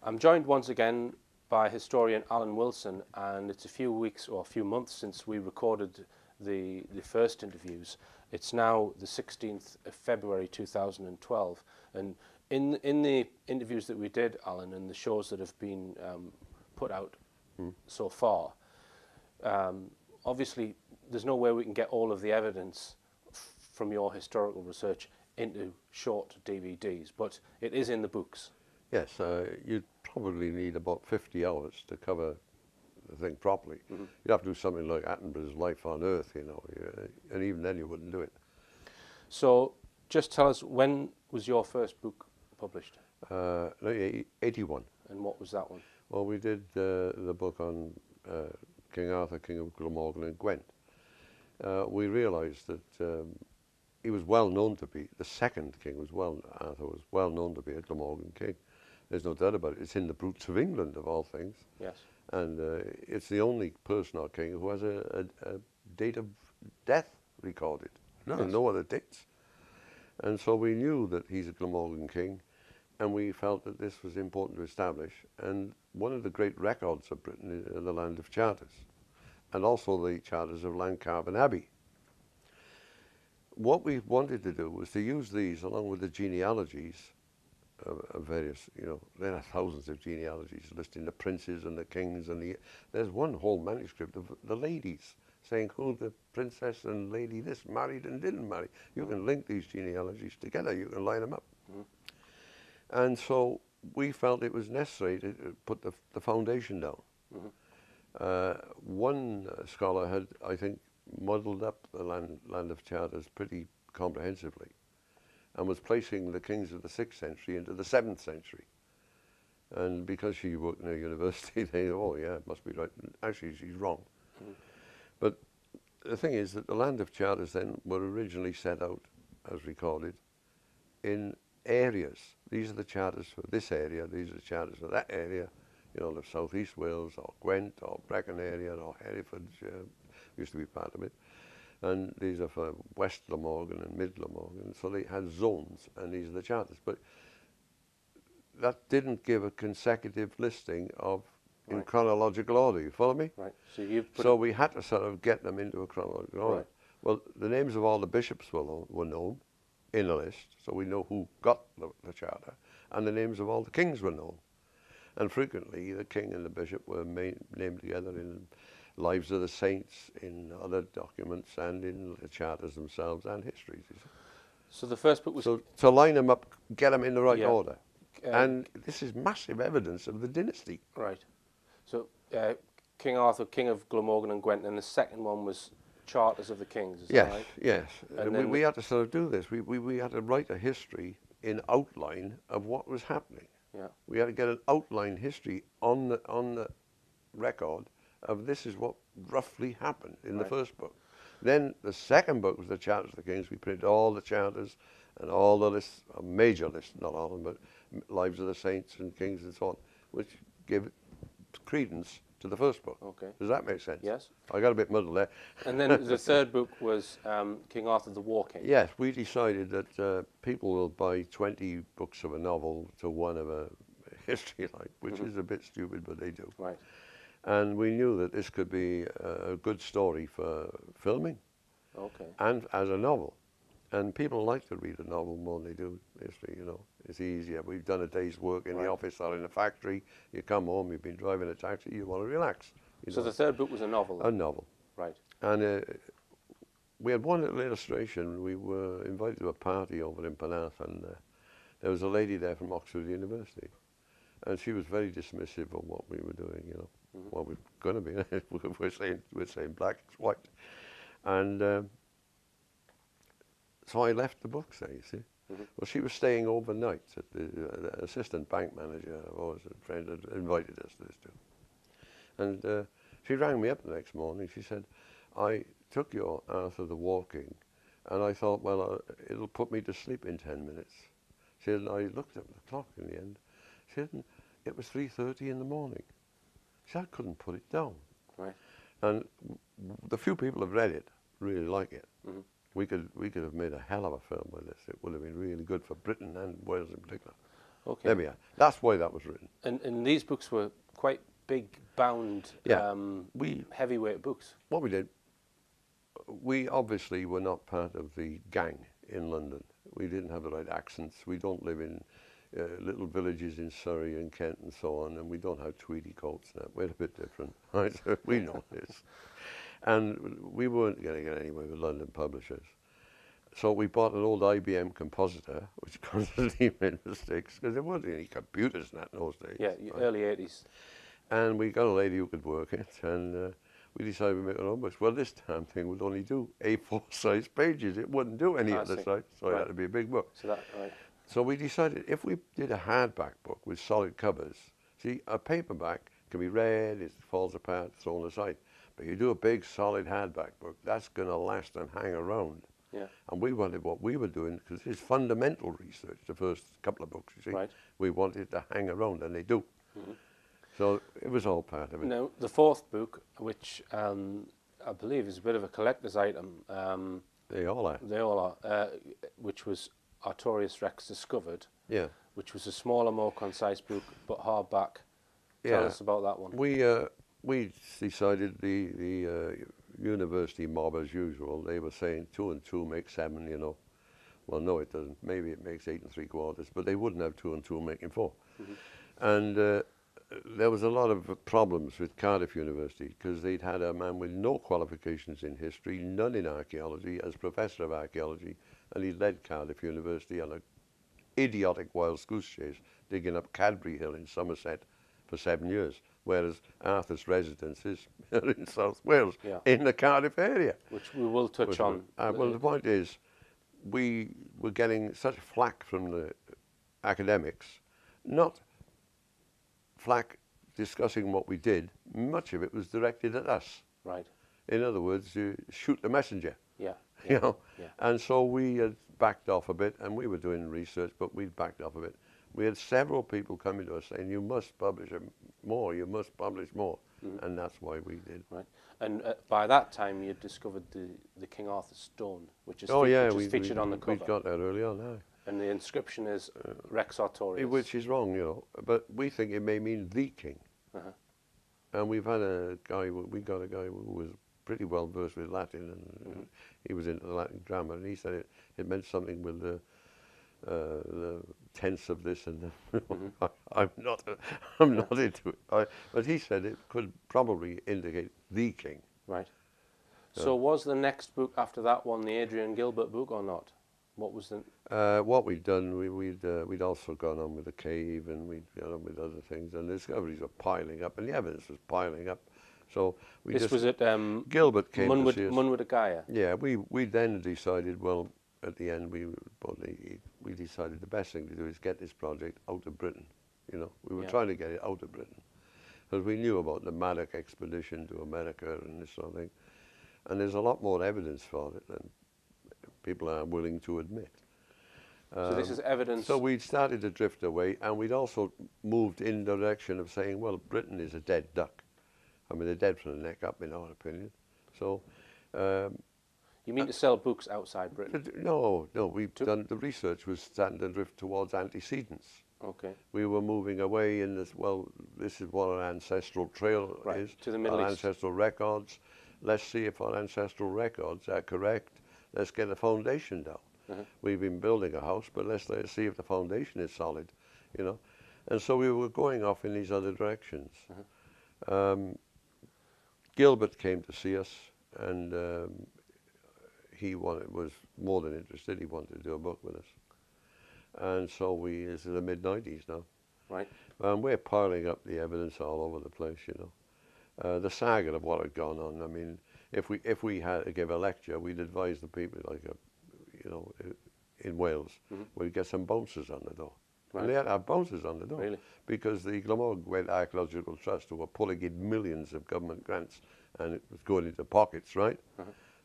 I'm joined once again by historian Alan Wilson, and it's a few weeks or a few months since we recorded the first interviews. It's now the 16th of February 2012, and in the interviews that we did, Alan, and the shows that have been put out so far, obviously there's no way we can get all of the evidence from your historical research into short DVDs, but it is in the books. Yes, you'd probably need about 50 hours to cover the thing properly. You'd have to do something like Attenborough's Life on Earth, you know, and even then you wouldn't do it. So just tell us, when was your first book published? 81. And what was that one? Well, we did the book on King Arthur, King of Glamorgan and Gwent. We realised that he was well known to be, the second king Arthur was well known to be a Glamorgan king. There's no doubt about it. It's in the Brutes of England, of all things. Yes. And it's the only person or king who has a date of death recorded. No other dates. And so we knew that he's a Glamorgan king, and we felt that this was important to establish. And one of the great records of Britain is the Land of Charters, and also the charters of Langcarven Abbey. What we wanted to do was to use these along with the genealogies of various, you know, there are thousands of genealogies listing the princes and the kings, and there's one whole manuscript of the ladies saying who the princess and lady this married and didn't marry. You can link these genealogies together, you can line them up. And so we felt it was necessary to put the foundation down. One scholar had, I think, modelled up the land of Charters pretty comprehensively, and was placing the kings of the 6th century into the 7th century. And because she worked in a university, they thought, oh yeah, it must be right. And actually, she's wrong. But the thing is that the Land of Charters then were originally set out, as recorded, in areas. These are the charters for this area, these are the charters for that area, you know, the South East Wales, or Gwent, or Brecon area, or Hereford, used to be part of it. And these are for West Glamorgan and Mid Glamorgan, so they had zones, and these are the charters. But that didn't give a consecutive listing of in chronological order. You follow me? Right. So we had to sort of get them into a chronological order. Well, the names of all the bishops were known in a list, so we know who got the charter, and the names of all the kings were known. And frequently, the king and the bishop were named together in Lives of the Saints, in other documents, and in the charters themselves and histories. So the first book was... So to line them up, get them in the right order. And this is massive evidence of the dynasty. Right. So King Arthur, King of Glamorgan and Gwent, and the second one was Charters of the Kings, is that right? Yes, and we had to sort of do this. We had to write a history in outline of what was happening. Yeah. We had to get an outline history on the record of this is what roughly happened in the first book. Then the second book was the Charters of the Kings. We printed all the charters and all the lists, a major list, not all of them, but Lives of the Saints and Kings and so on, which give credence to the first book. Okay. Does that make sense? Yes. I got a bit muddled there. And then the third book was King Arthur the War King. Yes, we decided that people will buy 20 books of a novel to one of a history, like, which is a bit stupid, but they do. Right. And we knew that this could be a good story for filming, and as a novel. And people like to read a novel more than they do history, you know. It's easier. We've done a day's work in the office or in a factory. You come home, you've been driving a taxi, you want to relax. So the third book was a novel? A novel. Right. And we had one little illustration. We were invited to a party over in Penarth, and there was a lady there from Oxford University. And she was very dismissive of what we were doing, you know. Well, we're going to be. we're saying black, it's white. And so I left the books there, you see. Well, she was staying overnight at the assistant bank manager, or a friend had invited us to this too. And she rang me up the next morning. She said, I took your Arthur the Walking, and I thought, well, it'll put me to sleep in 10 minutes. She said, I looked at the clock in the end. She said, it was 3:30 in the morning. She said, I couldn't put it down. Right. And the few people who have read it really like it. We could have made a hell of a film with this. It would have been really good for Britain and Wales in particular. Okay. There we are. That's why that was written. And these books were quite big, bound, heavyweight books. What we did, we obviously were not part of the gang in London. We didn't have the right accents. We don't live in little villages in Surrey and Kent and so on, and we don't have tweedy coats now. We're a bit different, right? So we know this. And we weren't going to get anywhere with London publishers. So we bought an old IBM compositor, which constantly made mistakes, because there weren't any computers in those days. Yeah, right? Early 80s. And we got a lady who could work it, and we decided we'd make our own books. Well, this damn thing would only do A4 size pages. It wouldn't do any other size, so it had to be a big book. So we decided if we did a hardback book with solid covers, see, a paperback can be read, it falls apart, thrown aside. But you do a big, solid hardback book, that's going to last and hang around. Yeah. And we wanted what we were doing, because it's fundamental research, the first couple of books, you see. Right. We wanted to hang around, and they do. So it was all part of it. Now, the fourth book, which I believe is a bit of a collector's item. They all are. They all are. Which was Artorius Rex Discovered. Yeah. Which was a smaller, more concise book, but hardback. Tell us about that one. We decided the university mob, as usual, they were saying 2 and 2 make 7, you know. Well, no, it doesn't. Maybe it makes 8 3/4, but they wouldn't have 2 and 2 making 4. And there was a lot of problems with Cardiff University, because they'd had a man with no qualifications in history, none in archaeology, as professor of archaeology, and he led Cardiff University on an idiotic wild goose chase, digging up Cadbury Hill in Somerset for 7 years, whereas Arthur's residence is in South Wales, in the Cardiff area. Which we will touch on. Well, the point is, we were getting such flack from the academics, not flack discussing what we did. Much of it was directed at us. Right. In other words, you shoot the messenger. Yeah. You know. Yeah. And so we had backed off a bit, and we were doing research, but we backed off a bit. We had several people coming to us saying, you must publish more, you must publish more. And that's why we did. Right. And by that time, you had discovered the King Arthur stone, which is, featured on the cover. We got that early on now. And the inscription is Rex Artorius. Which is wrong, you know, but we think it may mean the king. And we've had we got a guy who was pretty well versed with Latin, and he was into the Latin grammar, and he said it meant something with the tense of this and that. I'm not into it. But he said it could probably indicate the king. Right. So was the next book after that one the Adrian Gilbert book or not? What was the? What we'd done, we'd also gone on with the cave, and we'd gone on with other things, and the discoveries were piling up, and the evidence was piling up. So this was at Gilbert came to see us. Munwood Agaya. Yeah, we then decided, well, at the end we decided the best thing to do is get this project out of Britain. You know, we were trying to get it out of Britain, because we knew about the Maddock expedition to America and this sort of thing, and there's a lot more evidence for it than people are willing to admit. So this is evidence. So we'd started to drift away, and we'd also moved in the direction of saying, well, Britain is a dead duck. I mean, they're dead from the neck up, in our opinion. So. You mean to sell books outside Britain? No. We've done the research was starting to drift towards antecedents. Okay. We were moving away in this. Well, this is what our ancestral trail is. To the Middle East. Ancestral records. Let's see if our ancestral records are correct. Let's get a foundation down. We've been building a house, but let's see if the foundation is solid, you know. And so we were going off in these other directions. Gilbert came to see us, and he was more than interested. He wanted to do a book with us. And so this is the mid-90s now. Right. And we're piling up the evidence all over the place, you know. the saga of what had gone on. I mean, if we had to give a lecture, we'd advise the people, like, you know, in Wales, we'd get some bouncers on the door. Right. And they had to have bouncers on the door. Really? Because the Glamorgan Archaeological Trust, who were pulling in millions of government grants, and it was going into pockets, right?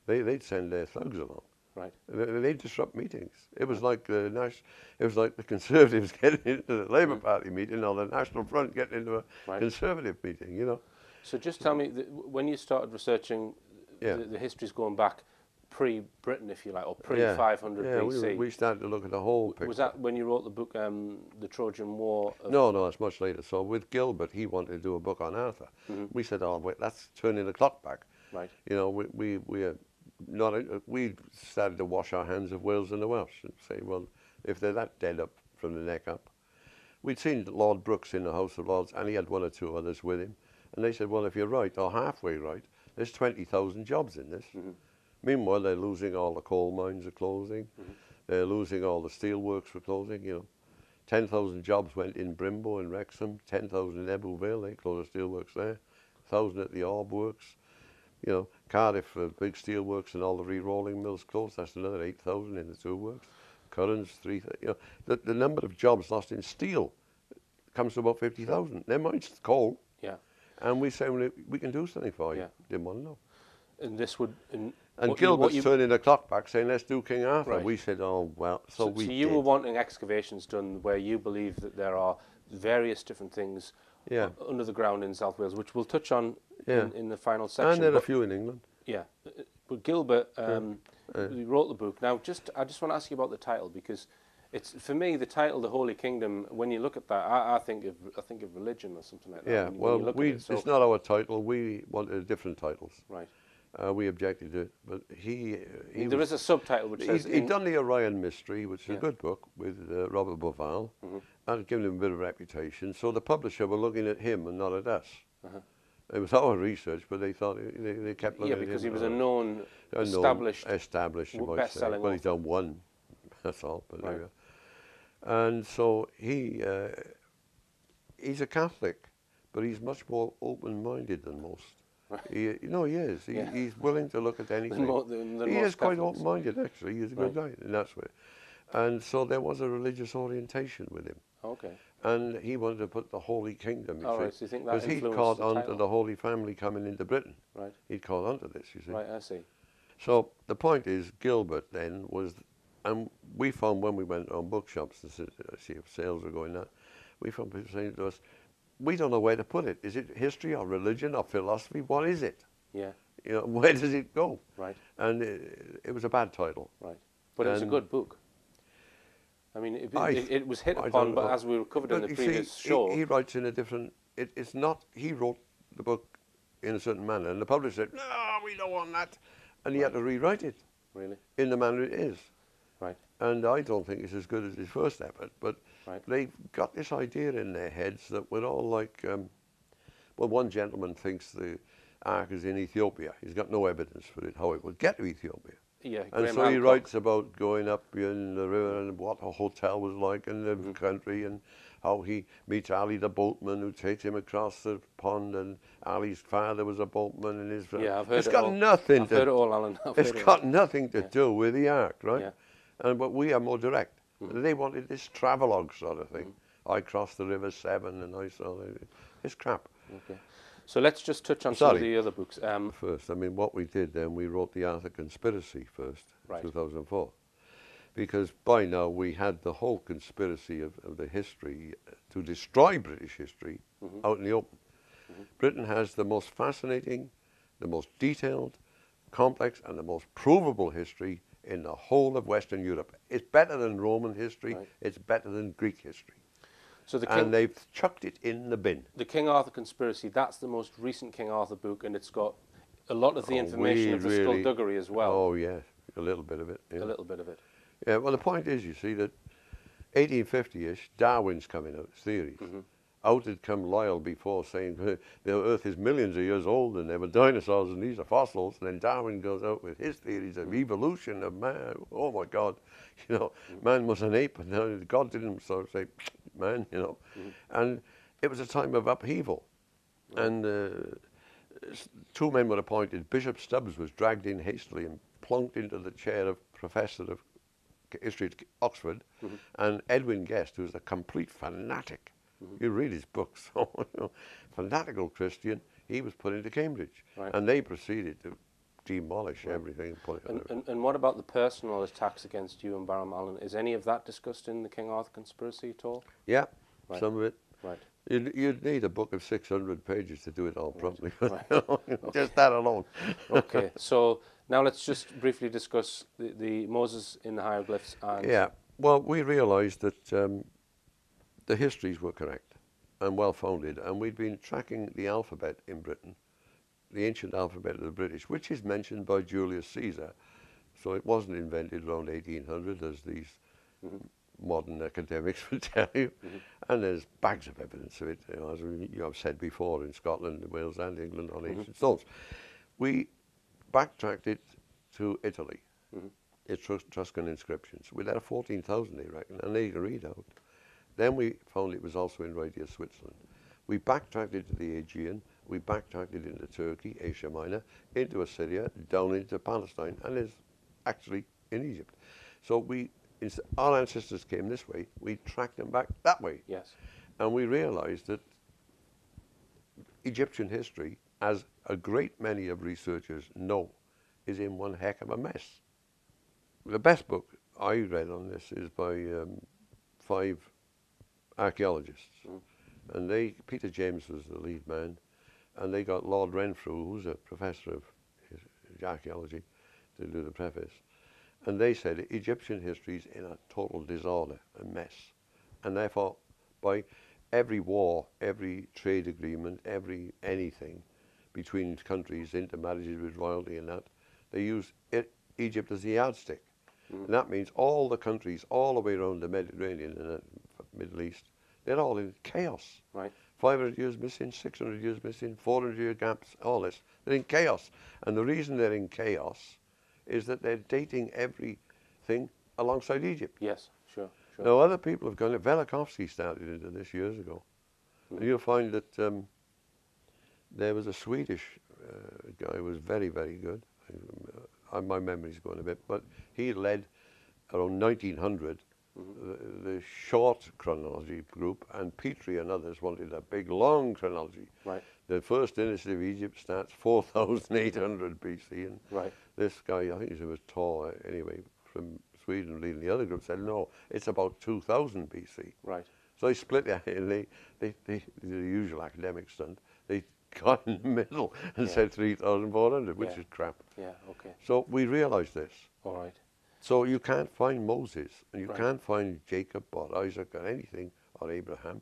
They'd send their thugs along. Right. They'd disrupt meetings. It was like the Conservatives getting into the Labour Party meeting, or the National Front getting into a Conservative meeting, you know. So just tell me, when you started researching the histories going back pre-Britain, if you like, or pre-500 BC. We started to look at the whole picture. Was that when you wrote the book, The Trojan War? No, it's much later. So with Gilbert, he wanted to do a book on Arthur. We said, oh, wait, that's turning the clock back. Right. You know, we started to wash our hands of Wales and the Welsh and say, well, if they're that dead up from the neck up. We'd seen Lord Brooks in the House of Lords, and he had one or two others with him. And they said, well, if you're right, or halfway right, there's 20,000 jobs in this. Meanwhile, they're losing all the coal mines are closing. They're losing all the steelworks for closing, you know. 10,000 jobs went in Brimbo and Wrexham, 10,000 in Ebbw they closed the steelworks there, 1,000 at the Orb Works. You know, Cardiff, big steelworks and all the re-rolling mills closed, that's another 8,000 in the two works. Currans, 3,000, you know. The number of jobs lost in steel comes to about 50,000. Never mind coal. Yeah. And we say, well, we can do something for you. Didn't want to know. And this would... And Gilbert's turning the clock back, saying, let's do King Arthur. Right. We said, oh, well, so we So you did. were wanting excavations done where you believe that there are various different things under the ground in South Wales, which we'll touch on in the final section. And there are a few in England. Yeah. But Gilbert, he wrote the book. Now, I just want to ask you about the title, because it's, for me, the title, The Holy Kingdom, when you look at that, I think of religion or something like that. Yeah, well, it's not our title. We wanted different titles. Right. We objected to it, but there is a subtitle which says... He'd done the Orion Mystery, which is a good book, with Robert Boval, and it given him a bit of reputation. So the publisher were looking at him and not at us. It was our research, but they thought they kept looking at him. Yeah, because he was a known, established best-selling. Well, he's done one, that's all. But there we go. And so he's a Catholic, but he's much more open-minded than most. He is. He's willing to look at anything. He is quite open-minded, actually. He's a good guy in that way. And so there was a religious orientation with him. Okay. And he wanted to put the Holy Kingdom, All right, so you think that because he'd caught on to the Holy Family coming into Britain. Right. He'd caught on to this, you see. Right, I see. So the point is, Gilbert then was, and we found when we went on bookshops to see if sales were going up, we found people saying to us, we don't know where to put it. Is it history or religion or philosophy? What is it? Yeah. You know, where does it go? Right. And it was a bad title. Right. But it was a good book. I mean, it was hit upon, but as we covered in the previous show... He writes in a different... It's not... He wrote the book in a certain manner, and the publisher said, no, we don't want that. And he had to rewrite it. Really? In the manner it is. Right. And I don't think it's as good as his first effort, but they've got this idea in their heads that we're all like... well, one gentleman thinks the Ark is in Ethiopia. He's got no evidence for it, how it would get to Ethiopia. Yeah, and so he writes about going up in the river and what a hotel was like in the country, and how he meets Ali the boatman who takes him across the pond, and Ali's father was a boatman, and his I've heard it's got nothing to heard it all, Alan. It's got nothing to do with the Ark, right? Yeah. But we are more direct. They wanted this travelogue sort of thing. I crossed the River Severn and I saw it's crap. Okay. So let's just touch on some of the other books. First, I mean, what we did then, we wrote the Arthur Conspiracy first, 2004. Because by now we had the whole conspiracy of the history to destroy British history out in the open. Britain has the most fascinating, the most detailed, complex and the most provable history in the whole of Western Europe. It's better than Roman history, it's better than Greek history. So and they've chucked it in the bin. The King Arthur Conspiracy, that's the most recent King Arthur book, and it's got a lot of the information of the skullduggery as well. Oh, yeah, a little bit of it. Yeah. A little bit of it. Yeah, well, the point is, you see, that 1850-ish, Darwin's coming out, his theories. Out had come Lyell before saying the Earth is millions of years old and there were dinosaurs and these are fossils. And then Darwin goes out with his theories of evolution of man. Oh, my God, you know, man was an ape and God didn't sort of say, man, you know. And it was a time of upheaval. And two men were appointed. Bishop Stubbs was dragged in hastily and plunked into the chair of Professor of History at Oxford, and Edwin Guest, who's a complete fanatic. You read his books, fanatical Christian, he was put into Cambridge. Right. And they proceeded to demolish everything and put it And what about the personal attacks against you and Baram, Alan? Is any of that discussed in the King Arthur conspiracy at all? Yeah, right. some of it. Right. You'd need a book of 600 pages to do it all properly. Right. Just that alone. Okay, so now let's just briefly discuss the Moses in the hieroglyphs. And Yeah, well, we realised that the histories were correct and well-founded, and we'd been tracking the alphabet in Britain, the ancient alphabet of the British, which is mentioned by Julius Caesar. So it wasn't invented around 1800, as these modern academics will tell you. And there's bags of evidence of it, as you have said before, in Scotland, Wales and England on ancient stones. We backtracked it to Italy, Etruscan inscriptions. We had 14,000, they reckon, and they can read out. Then we found it was also in right here, Switzerland. We backtracked it to the Aegean, we backtracked it into Turkey, Asia Minor, into Assyria, down into Palestine, and it's actually in Egypt. So our ancestors came this way, we tracked them back that way. Yes. And we realized that Egyptian history, as a great many of researchers know, is in one heck of a mess. The best book I read on this is by 5 archaeologists. And Peter James was the lead man, and they got Lord Renfrew, who's a professor of archaeology, to do the preface. And they said Egyptian history is in a total disorder, a mess. And therefore, by every war, every trade agreement, every anything between countries, intermarriages with royalty and that, they use Egypt as the yardstick. And that means all the countries all the way around the Mediterranean and the Middle East, they're all in chaos. Right. 500 years missing, 600 years missing, 400-year gaps, all this. They're in chaos. And the reason they're in chaos is that they're dating everything alongside Egypt. Yes, sure. Now, other people have gone, Velikovsky started into this years ago. And you'll find that there was a Swedish guy who was very, very good. My memory's going a bit, but he led around 1900 the short chronology group, and Petrie and others wanted a big, long chronology. Right. The first dynasty of Egypt starts 4,800 BC, and this guy, I think he was tall anyway, from Sweden, leading the other group, said, no, it's about 2000 BC. Right. So they split it, and they the usual academic stunt. They got in the middle and said 3,400, which is crap. Yeah, okay. So we realized this. All right. So you can't find Moses, and you can't find Jacob or Isaac or anything, or Abraham,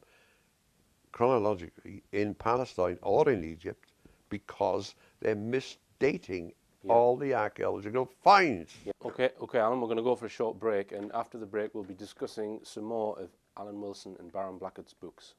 chronologically in Palestine or in Egypt, because they're misdating all the archaeological finds. Yeah. Okay, Alan, we're going to go for a short break, and after the break we'll be discussing some more of Alan Wilson and Baron Blackett's books.